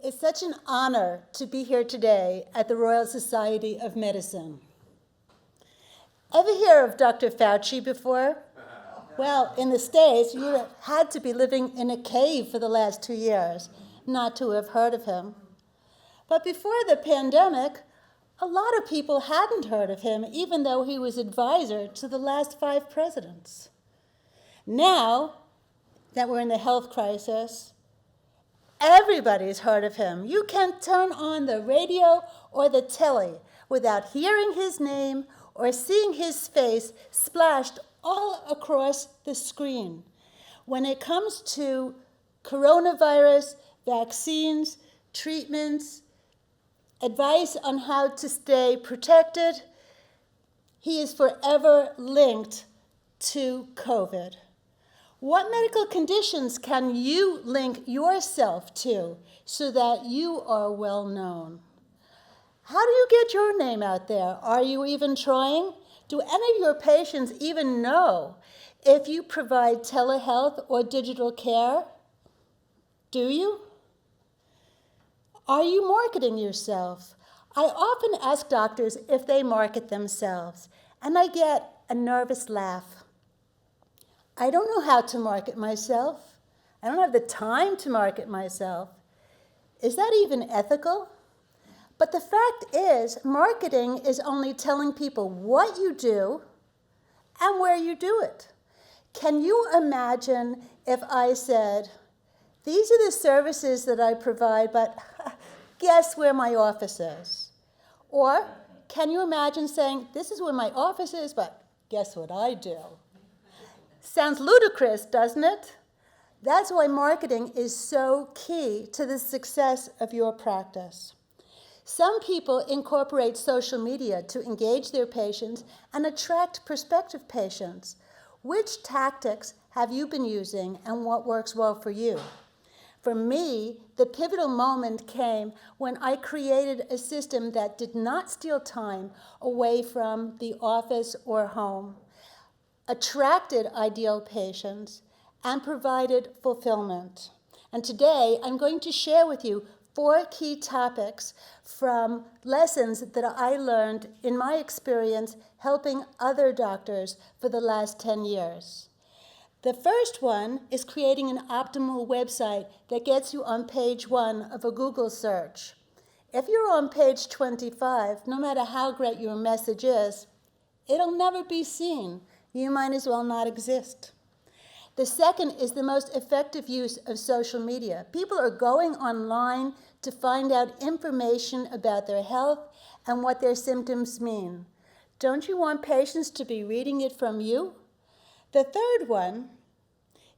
It's such an honor to be here today at the Royal Society of Medicine. Ever hear of Dr. Fauci before? Well, in the States, you would have had to be living in a cave for the last 2 years not to have heard of him. But before the pandemic, a lot of people hadn't heard of him, even though he was advisor to the last 5 presidents. Now that we're in the health crisis, everybody's heard of him. You can't turn on the radio or the telly without hearing his name or seeing his face splashed all across the screen. When it comes to coronavirus, vaccines, treatments, advice on how to stay protected, he is forever linked to COVID. What medical conditions can you link yourself to so that you are well known? How do you get your name out there? Are you even trying? Do any of your patients even know if you provide telehealth or digital care? Do you? Are you marketing yourself? I often ask doctors if they market themselves, and I get a nervous laugh. I don't know how to market myself. I don't have the time to market myself. Is that even ethical? But the fact is, marketing is only telling people what you do and where you do it. Can you imagine if I said, these are the services that I provide, but guess where my office is? Or can you imagine saying, this is where my office is, but guess what I do? Sounds ludicrous, doesn't it? That's why marketing is so key to the success of your practice. Some people incorporate social media to engage their patients and attract prospective patients. Which tactics have you been using and what works well for you? For me, the pivotal moment came when I created a system that did not steal time away from the office or home, attracted ideal patients, and provided fulfillment. And today, I'm going to share with you 4 key topics from lessons that I learned in my experience helping other doctors for the last 10 years. The first one is creating an optimal website that gets you on page 1 of a Google search. If you're on page 25, no matter how great your message is, it'll never be seen. You might as well not exist. The second is the most effective use of social media. People are going online to find out information about their health and what their symptoms mean. Don't you want patients to be reading it from you? The third one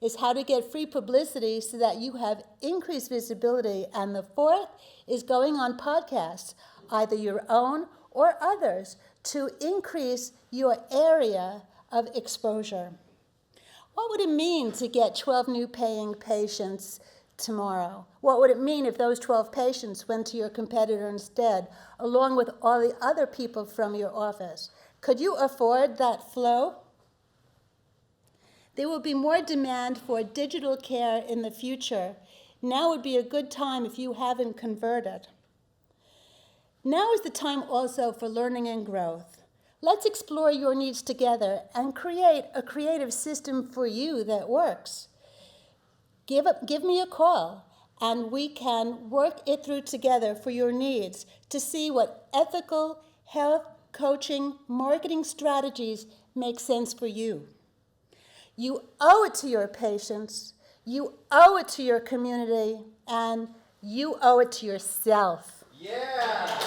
is how to get free publicity so that you have increased visibility. And the fourth is going on podcasts, either your own or others, to increase your area of exposure. What would it mean to get 12 new paying patients tomorrow? What would it mean if those 12 patients went to your competitor instead, along with all the other people from your office? Could you afford that flow? There will be more demand for digital care in the future. Now would be a good time if you haven't converted. Now is the time also for learning and growth. Let's explore your needs together and create a creative system for you that works. Give me a call, and we can work it through together for your needs to see what ethical, health, coaching, marketing strategies make sense for you. You owe it to your patients, you owe it to your community, and you owe it to yourself. Yeah!